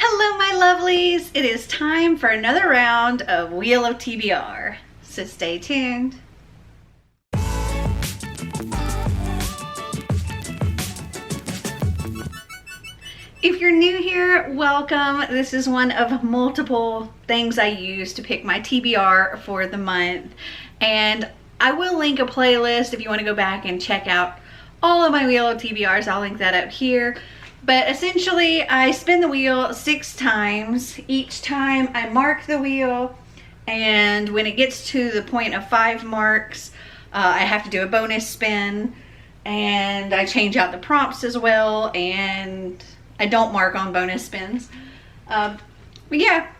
Hello my lovelies! It is time for another round of Wheel of TBR, so stay tuned. If you're new here, welcome. This is one of multiple things I use to pick my TBR for the month, and I will link a playlist if you want to go back and check out all of my Wheel of TBRs. I'll link that up here. But essentially, I spin the wheel 6 times. Each time I mark the wheel, and when it gets to the point of 5 marks, I have to do a bonus spin, and I change out the prompts as well, and I don't mark on bonus spins. But yeah,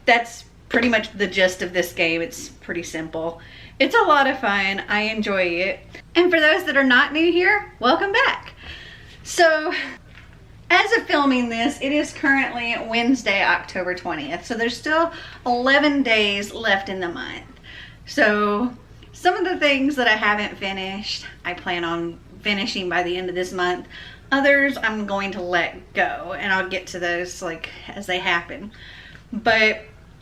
that's pretty much the gist of this game. It's pretty simple. It's a lot of fun. I enjoy it. And for those that are not new here, welcome back. So, as of filming this, it is currently Wednesday, October 20th. So there's still 11 days left in the month. So some of the things that I haven't finished, I plan on finishing by the end of this month. Others I'm going to let go, and I'll get to those like as they happen. But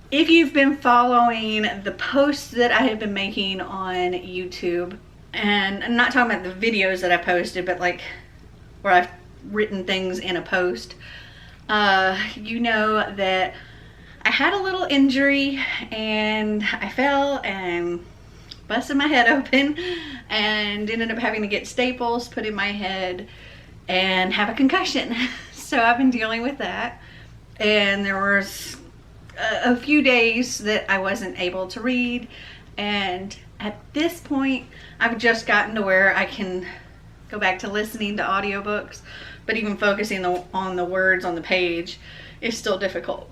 if you've been following the posts that I have been making on YouTube, and I'm not talking about the videos that I posted, but like where I've written things in a post, you know that I had a little injury and I fell and busted my head open and ended up having to get staples put in my head and have a concussion. So I've been dealing with that, and there was a few days that I wasn't able to read, and at this point I've just gotten to where I can go back to listening to audiobooks, but even focusing on the words on the page is still difficult.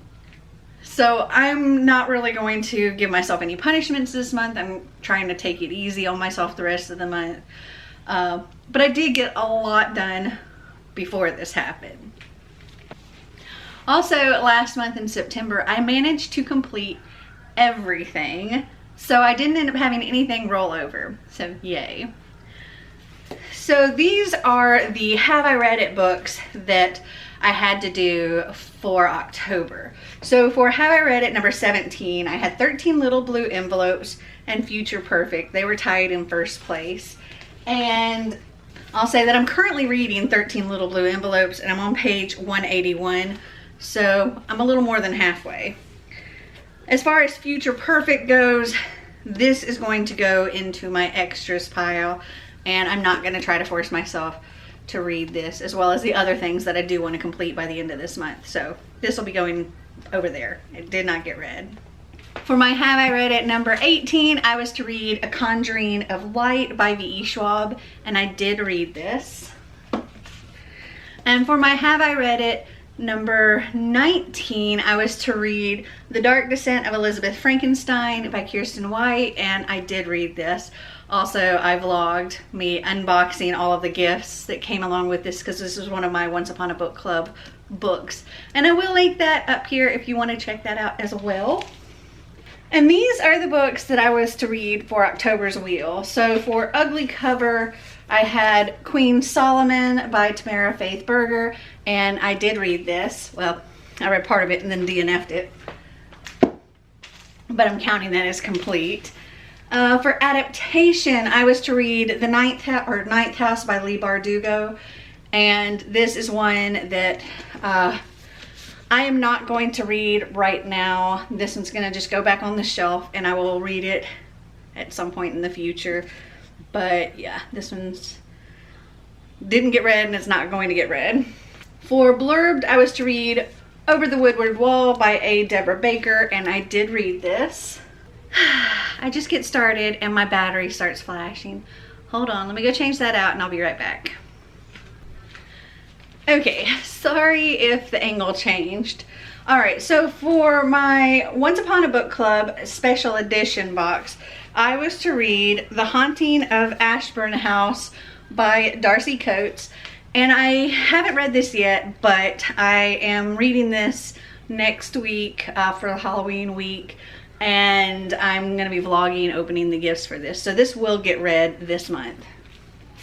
So I'm not really going to give myself any punishments this month. I'm trying to take it easy on myself the rest of the month. But I did get a lot done before this happened. Also, last month in September, I managed to complete everything. So I didn't end up having anything roll over. So yay. So these are the Have I Read It books that I had to do for October. So for Have I Read It number 17, I had 13 little blue envelopes and Future Perfect. They were tied in first place. And I'll say that I'm currently reading 13 little blue envelopes, and I'm on page 181. So I'm a little more than halfway. As far as Future Perfect goes, this is going to go into my extras pile, and I'm not going to try to force myself to read this, as well as the other things that I do want to complete by the end of this month. So this will be going over there. It did not get read. For my Have I Read It number 18, I was to read A Conjuring of Light by V.E. Schwab, and I did read this. And for my Have I Read It number 19, I was to read The Dark Descent of Elizabeth Frankenstein by Kirsten White, and I did read this. Also, I vlogged me unboxing all of the gifts that came along with this, because this is one of my Once Upon a Book Club books. And I will link that up here if you want to check that out as well. And these are the books that I was to read for October's Wheel. So for Ugly Cover, I had Queen Solomon by Tamara Faith Berger, and I did read this. Well, I read part of it and then DNF'd it, but I'm counting that as complete. For Adaptation, I was to read The Ninth House by Leigh Bardugo, and this is one that I am not going to read right now. This one's going to just go back on the shelf, and I will read it at some point in the future. But yeah, this one's didn't get read, and it's not going to get read. For Blurbed, I was to read Over the Woodward Wall by A. Deborah Baker, and I did read this. I just get started and my battery starts flashing. Hold on, let me go change that out and I'll be right back. Okay, sorry if the angle changed. Alright, so for my Once Upon a Book Club special edition box, I was to read The Haunting of Ashburn House by Darcy Coates. And I haven't read this yet, but I am reading this next week for Halloween week. And I'm going to be vlogging opening the gifts for this. So this will get read this month.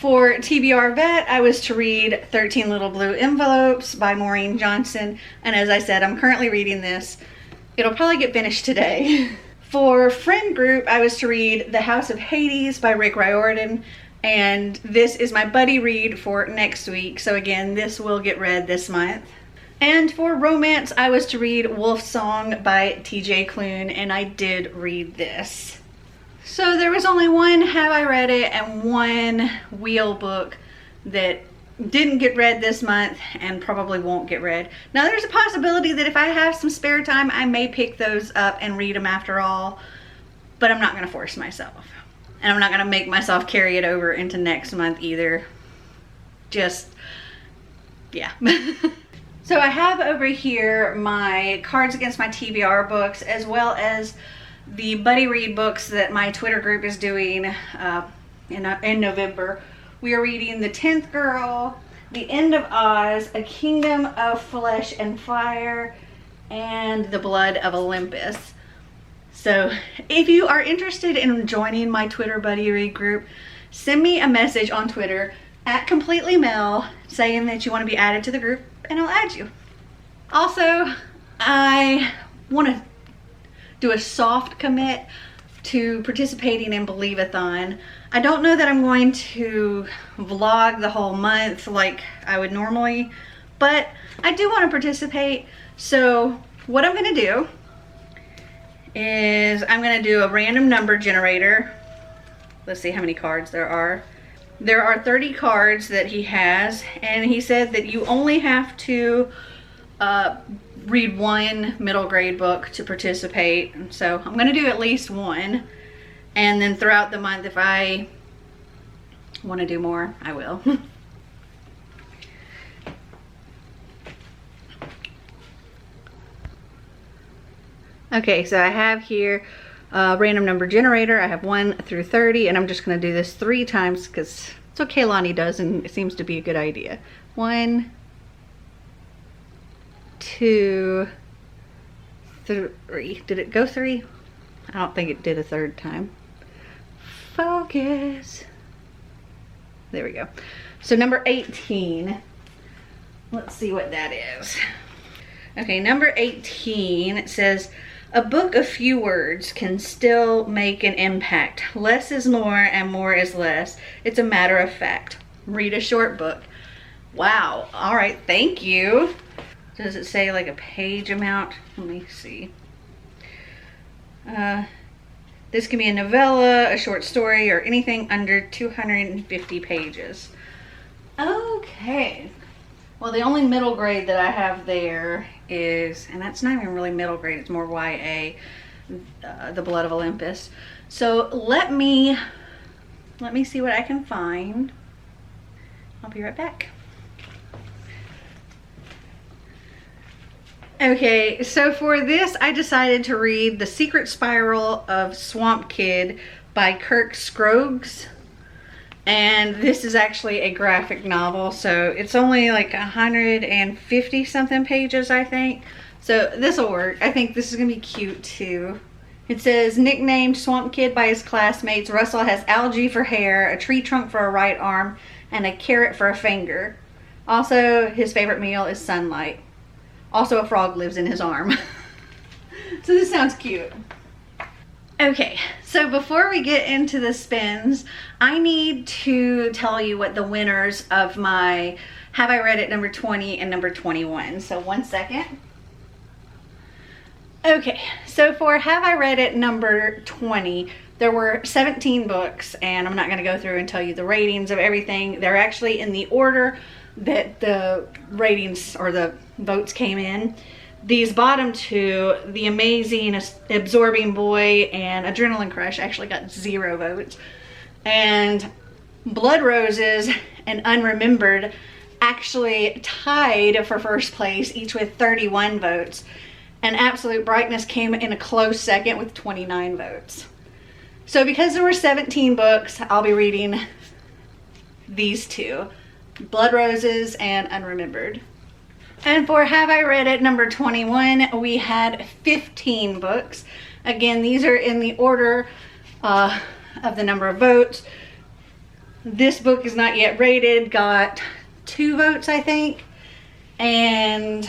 For TBR Vet, I was to read 13 Little Blue Envelopes by Maureen Johnson. And as I said, I'm currently reading this. It'll probably get finished today. For Friend Group, I was to read The House of Hades by Rick Riordan. And this is my buddy read for next week. So again, this will get read this month. And for romance, I was to read Wolf Song by TJ Klune, and I did read this. So there was only one Have I Read It and one Wheel book that didn't get read this month and probably won't get read. Now there's a possibility that if I have some spare time, I may pick those up and read them after all, but I'm not going to force myself. And I'm not going to make myself carry it over into next month either. Just, yeah. So I have over here my Cards Against My TBR books, as well as the buddy read books that my Twitter group is doing in November. We are reading The 10th Girl, The End of Oz, A Kingdom of Flesh and Fire, and The Blood of Olympus. So if you are interested in joining my Twitter buddy read group, send me a message on Twitter at CompletelyMel saying that you want to be added to the group, and I'll add you. Also, I want to do a soft commit to participating in Believeathon. I don't know that I'm going to vlog the whole month like I would normally, but I do want to participate. So what I'm going to do is I'm going to do a random number generator. Let's see how many cards there are. There are 30 cards that he has, and he said that you only have to read one middle grade book to participate. So I'm going to do at least one, and then throughout the month, if I want to do more, I will. Okay, so I have here a random number generator. I have 1 through 30, and I'm just going to do this 3 times because it's what Kaylani does, and it seems to be a good idea. 1, 2, 3. Did it go 3? I don't think it did a 3rd time. Focus. There we go. So number 18. Let's see what that is. Okay, number 18, it says, a book of few words can still make an impact. Less is more and more is less. It's a matter of fact. Read a short book. Wow. All right. Thank you. Does it say like a page amount? Let me see. This can be a novella, a short story, or anything under 250 pages. Okay. Well, the only middle grade that I have there is, and that's not even really middle grade, it's more YA, The Blood of Olympus. So let me see what I can find. I'll be right back. Okay, so for this, I decided to read The Secret Spiral of Swamp Kid by Kirk Scroggs. And this is actually a graphic novel, so it's only like 150 something pages, I think. So this will work. I think this is gonna be cute too. It says, nicknamed Swamp Kid by his classmates, Russell has algae for hair, a tree trunk for a right arm, and a carrot for a finger. Also, his favorite meal is sunlight. Also, a frog lives in his arm. So this sounds cute. Okay, so before we get into the spins, I need to tell you what the winners of my Have I Read It number 20 and number 21. So 1 second. Okay, so for Have I Read It number 20, there were 17 books, and I'm not going to go through and tell you the ratings of everything. They're actually in the order that the ratings or the votes came in. These bottom 2, The Amazing Absorbing Boy and Adrenaline Crush, actually got 0 votes. And Blood Roses and Unremembered actually tied for first place, each with 31 votes. And Absolute Brightness came in a close second with 29 votes. So because there were 17 books, I'll be reading these 2, Blood Roses and Unremembered. And for Have I Read It number 21, we had 15 books. Again, these are in the order of the number of votes. This book is not yet rated, got 2 votes, I think. And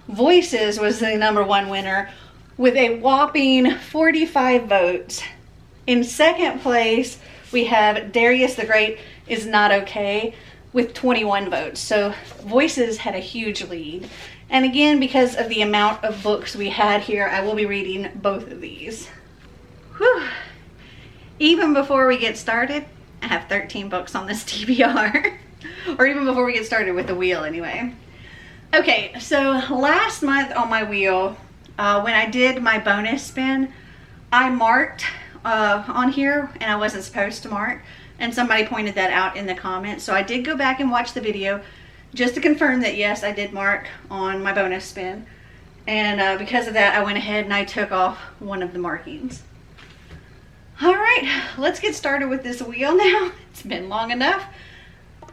Voices was the #1 winner with a whopping 45 votes. In second place, we have Darius the Great is Not Okay with 21 votes. So Voices had a huge lead. And again, because of the amount of books we had here, I will be reading both of these. Whew. Even before we get started, I have 13 books on this TBR. Or even before we get started with the wheel anyway. Okay, so last month on my wheel, when I did my bonus spin, I marked on here and I wasn't supposed to mark. And somebody pointed that out in the comments. So I did go back and watch the video just to confirm that yes, I did mark on my bonus spin. And because of that, I went ahead and I took off one of the markings. All right, let's get started with this wheel now. It's been long enough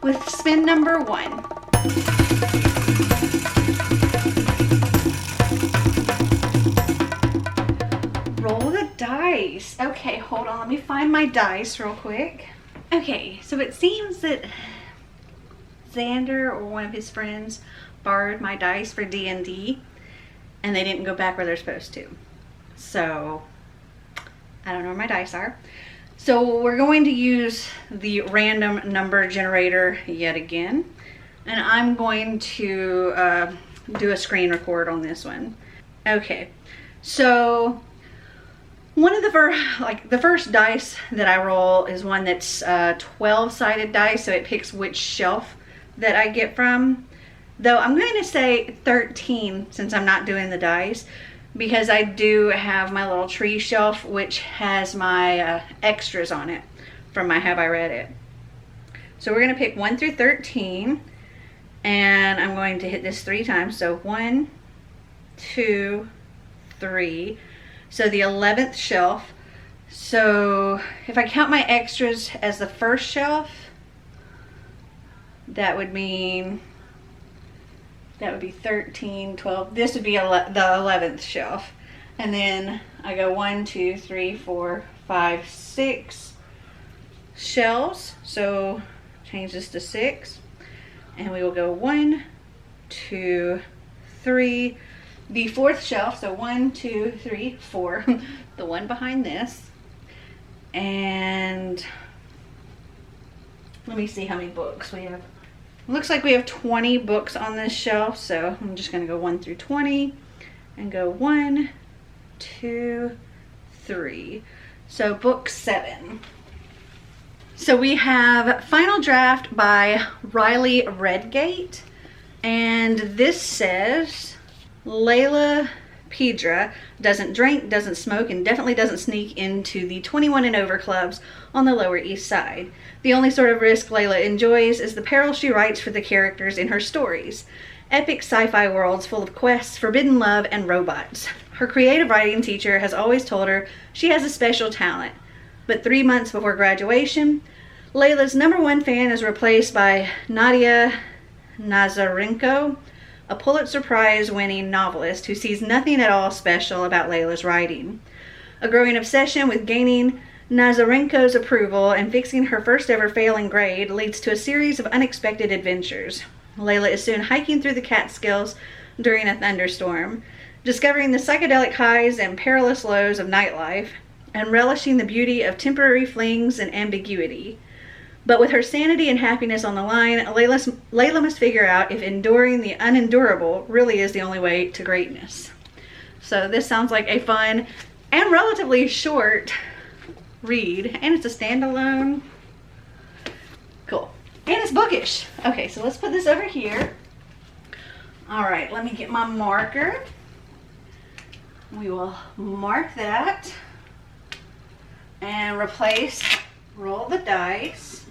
with spin number 1. Roll the dice. Okay, hold on, let me find my dice real quick. Okay, so it seems that Xander or one of his friends borrowed my dice for D&D and they didn't go back where they're supposed to. So I don't know where my dice are. So we're going to use the random number generator yet again. And I'm going to do a screen record on this one. Okay, so one of the first dice that I roll is one that's 12-sided dice, so it picks which shelf that I get from. Though I'm going to say 13 since I'm not doing the dice, because I do have my little tree shelf which has my extras on it from my Have I Read It. So we're going to pick 1 through 13 and I'm going to hit this 3 times. So 1, 2, 3. So the 11th shelf. So if I count my extras as the first shelf, that would mean that would be 13, 12. This would be the 11th shelf. And then I go 1, 2, 3, 4, 5, 6 shelves. So change this to 6. And we will go 1, 2, 3. The 4th shelf. So 1, 2, 3, 4. The one behind this. And let me see how many books we have. Looks like we have 20 books on this shelf, so I'm just going to go 1 through 20 and go 1, 2, 3. So book 7. So we have Final Draft by Riley Redgate, and this says Layla Pedra doesn't drink, doesn't smoke, and definitely doesn't sneak into the 21 and over clubs on the Lower East Side. The only sort of risk Layla enjoys is the peril she writes for the characters in her stories. Epic sci-fi worlds full of quests, forbidden love, and robots. Her creative writing teacher has always told her she has a special talent. But 3 months before graduation, Layla's #1 fan is replaced by Nadia Nazarenko, a Pulitzer Prize-winning novelist who sees nothing at all special about Layla's writing. A growing obsession with gaining Nazarenko's approval and fixing her first ever failing grade leads to a series of unexpected adventures. Layla is soon hiking through the Catskills during a thunderstorm, discovering the psychedelic highs and perilous lows of nightlife, and relishing the beauty of temporary flings and ambiguity. But with her sanity and happiness on the line, Layla must figure out if enduring the unendurable really is the only way to greatness. So this sounds like a fun and relatively short read, and it's a standalone. Cool. And it's bookish. Okay, so let's put this over here. All right, let me get my marker. We will mark that and replace Roll the Dice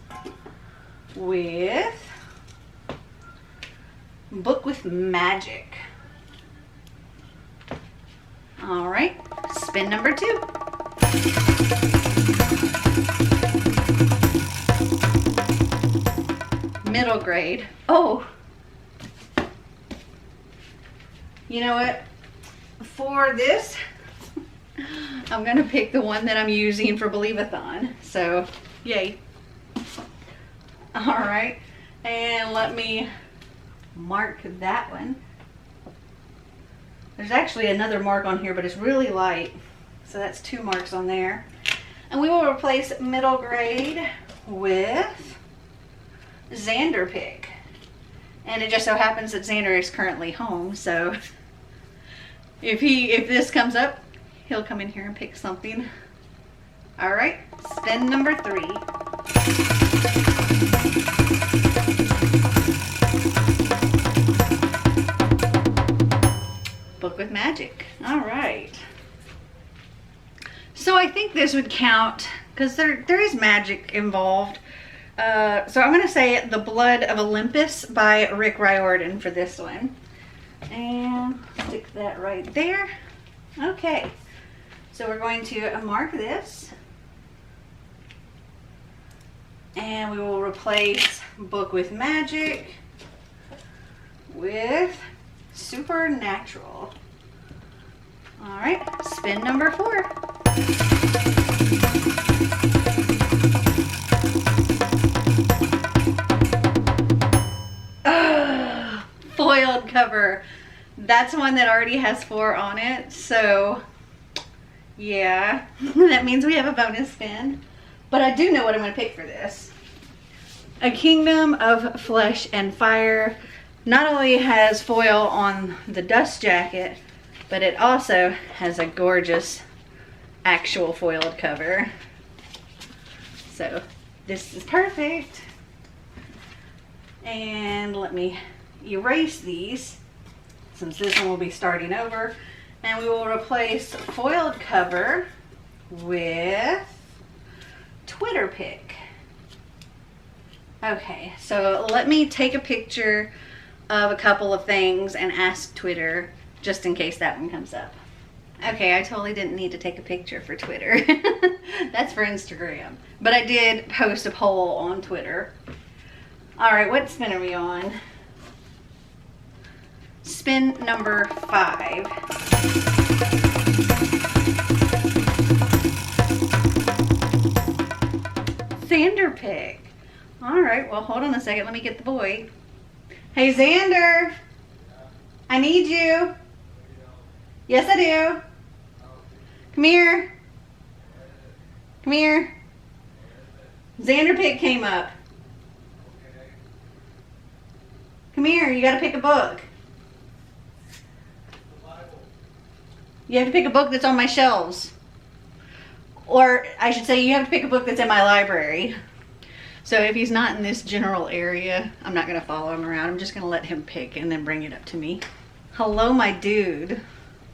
with Book with Magic. All right, spin number 2. Middle grade. Oh, you know what? For this, I'm gonna pick the one that I'm using for Believeathon. So, yay. All right, and let me mark that one. There's actually another mark on here, but it's really light. So that's 2 marks on there. And we will replace middle grade with Xander pick. And it just so happens that Xander is currently home, so if this comes up, he'll come in here and pick something. All right, spin number 3. Book with magic. All right. So I think this would count because there is magic involved. So I'm going to say The Blood of Olympus by Rick Riordan for this one. And stick that right there. Okay. So we're going to mark this. And we will replace Book with Magic with Supernatural. All right, spin number 4. Foiled cover. That's one that already has 4 on it, so yeah, that means we have a bonus spin. But I do know what I'm going to pick for this. A Kingdom of Flesh and Fire not only has foil on the dust jacket, but it also has a gorgeous actual foiled cover. So this is perfect. And let me erase these since this one will be starting over. And we will replace foiled cover with Twitter pick. Okay, so let me take a picture of a couple of things and ask Twitter just in case that one comes up. Okay, I totally didn't need to take a picture for Twitter. That's for Instagram. But I did post a poll on Twitter. All right, what spin are we on? Spin number 5. Xander pick. All right, well, hold on a second. Let me get the boy. Hey, Xander. I need you. Yes, I do. Come here. Come here. Xander pick came up. Come here. You got to pick a book. You have to pick a book that's on my shelves. Or I should say you have to pick a book that's in my library. So if he's not in this general area, I'm not going to follow him around. I'm just going to let him pick and then bring it up to me. Hello, my dude.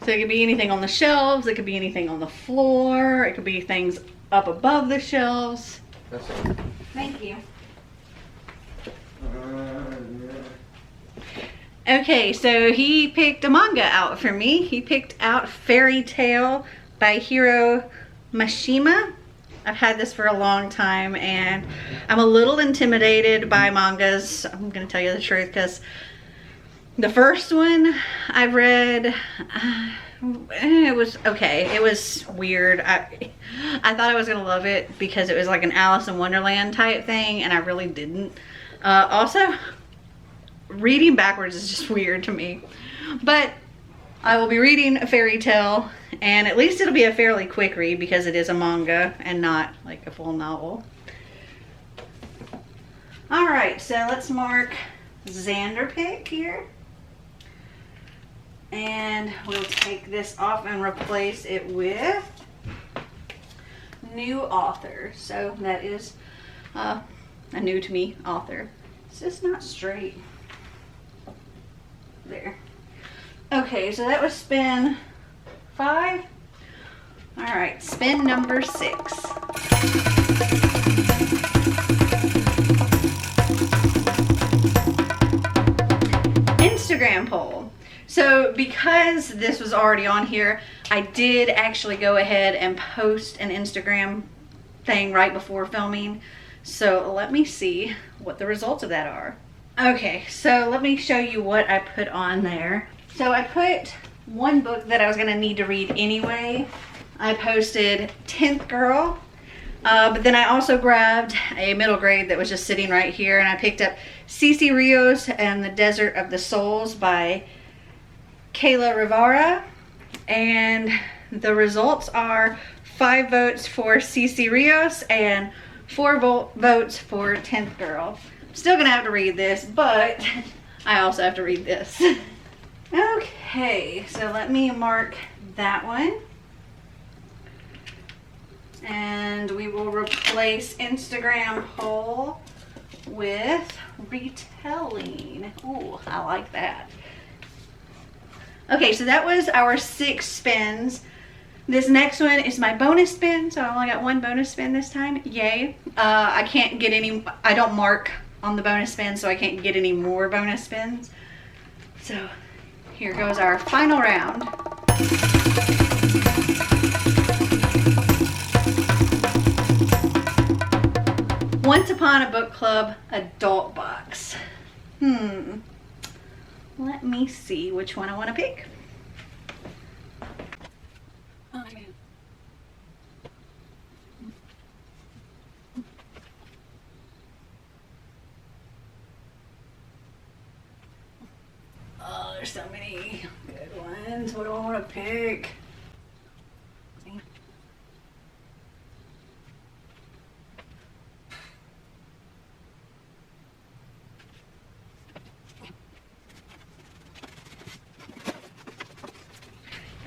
So it could be anything on the shelves. It could be anything on the floor. It could be things up above the shelves. That's it. Thank you. Okay, so he picked a manga out for me. He picked out Fairy Tale by Hiro Mashima. I've had this for a long time and I'm a little intimidated by mangas. I'm gonna tell you the truth because the first one I've read, it was okay. It was weird. I thought I was gonna love it because it was like an Alice in Wonderland type thing and I really didn't. Also, reading backwards is just weird to me. But I will be reading a Fairy Tale and at least it'll be a fairly quick read because it is a manga and not like a full novel. All right, so let's mark Xander pick here. And we'll take this off and replace it with new author. So that is a new to me author. It's just not straight. There. Okay, so that was spin 5. All right, spin number 6. Instagram poll. So because this was already on here, I did actually go ahead and post an Instagram thing right before filming. So let me see what the results of that are. Okay, so let me show you what I put on there. So I put one book that I was gonna need to read anyway. I posted 10th Girl But then I also grabbed a middle grade that was just sitting right here, and I picked up CC Rios and the Desert of the Souls by Kayla Rivera. And the results are 5 votes for CC Rios and 4 votes for 10th Girl. I'm still gonna have to read this, but I also have to read this. Okay, so let me mark that one. And we will replace Instagram haul with retelling. Ooh, I like that. Okay, so that was our 6 spins. This next one is my bonus spin, so I only got 1 bonus spin this time. Yay. I can't get any, I don't mark on the bonus spin, so I can't get any more bonus spins. So here goes our final round. Once Upon a Book Club adult box. Let me see which one I want to pick. Oh, there's so many good ones. What do I want to pick?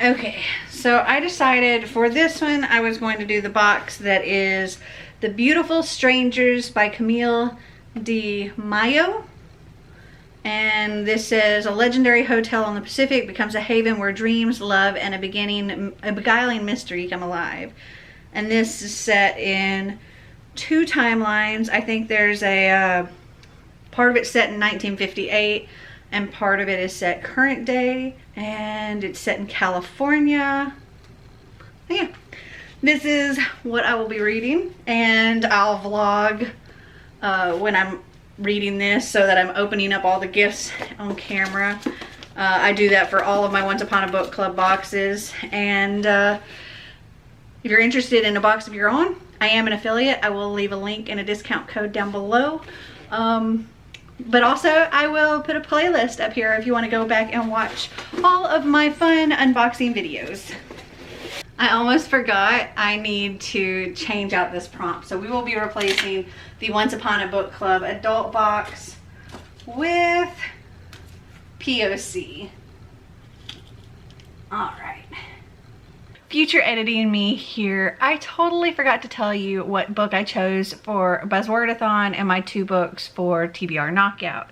Okay, so I decided for this one I was going to do the box that is The Beautiful Strangers by Camille de Mayo. And this says, a legendary hotel on the Pacific becomes a haven where dreams, love, and a beguiling mystery come alive. And this is set in 2 timelines. I think there's a part of it set in 1958 and part of it is set current day, and it's set in California. Yeah, this is what I will be reading, and I'll vlog when I'm reading this so that I'm opening up all the gifts on camera. I do that for all of my Once Upon a Book Club boxes, and if you're interested in a box of your own, I am an affiliate. I will leave a link and a discount code down below. But also I will put a playlist up here if you want to go back and watch all of my fun unboxing videos. I almost forgot I need to change out this prompt. So we will be replacing the Once Upon a Book Club adult box with POC. All right. Future editing me here. I totally forgot to tell you what book I chose for Buzzwordathon and my 2 books for TBR Knockout.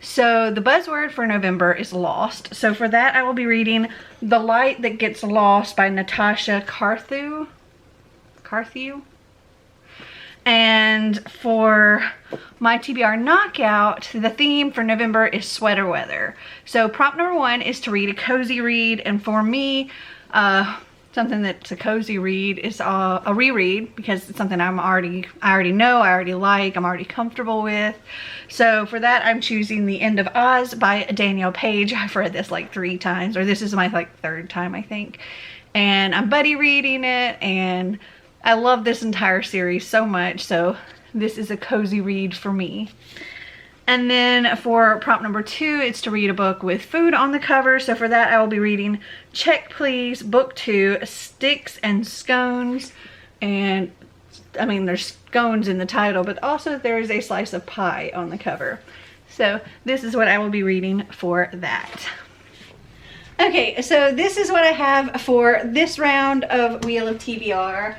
So the buzzword for November is lost. So for that I will be reading The Light That Gets Lost by Natasha Carthew. And for my TBR Knockout, the theme for November is sweater weather. So prompt number 1 is to read a cozy read, and for me, something that's a cozy read is a reread, because it's something I already know, I already like, I'm already comfortable with. So for that I'm choosing The End of Oz by Danielle Page. I've read this like 3 times, or this is my like 3rd time I think, and I'm buddy reading it, and I love this entire series so much, so this is a cozy read for me. And then for prompt number 2, it's to read a book with food on the cover. So for that, I will be reading Check Please, Book 2, Sticks and Scones. And I mean, there's scones in the title, but also there's a slice of pie on the cover. So this is what I will be reading for that. Okay, so this is what I have for this round of Wheel of TBR,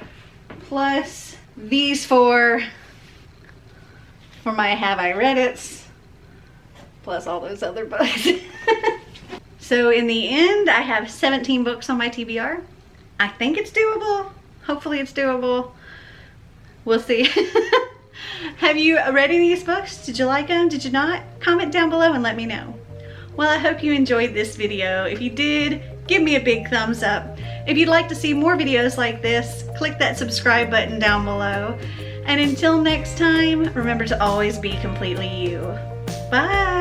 plus these 4 for my Have I Read It's, plus all those other books. So in the end, I have 17 books on my TBR. I think it's doable. Hopefully it's doable. We'll see. Have you read any of these books? Did you like them? Did you not? Comment down below and let me know. Well, I hope you enjoyed this video. If you did, give me a big thumbs up. If you'd like to see more videos like this, click that subscribe button down below. And until next time, remember to always be completely you. Bye!